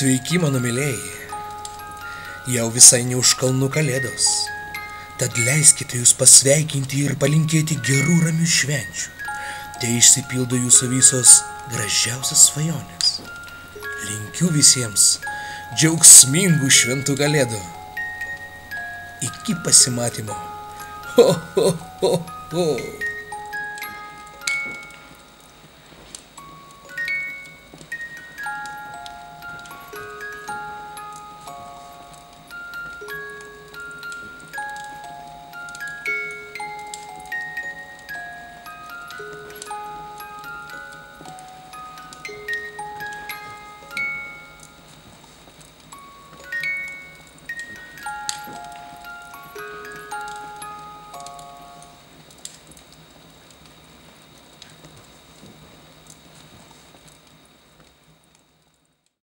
Sveiki, mano mylėjai. Jau visai ne už kalnų kalėdos. Tad leiskite jūs pasveikinti ir palinkėti gerų ramių švenčių. Tai išsipildo jūsų visos gražiausias svajonės. Linkiu visiems džiaugsmingų šventų kalėdų. Iki pasimatymo. Ho, ho, ho, ho.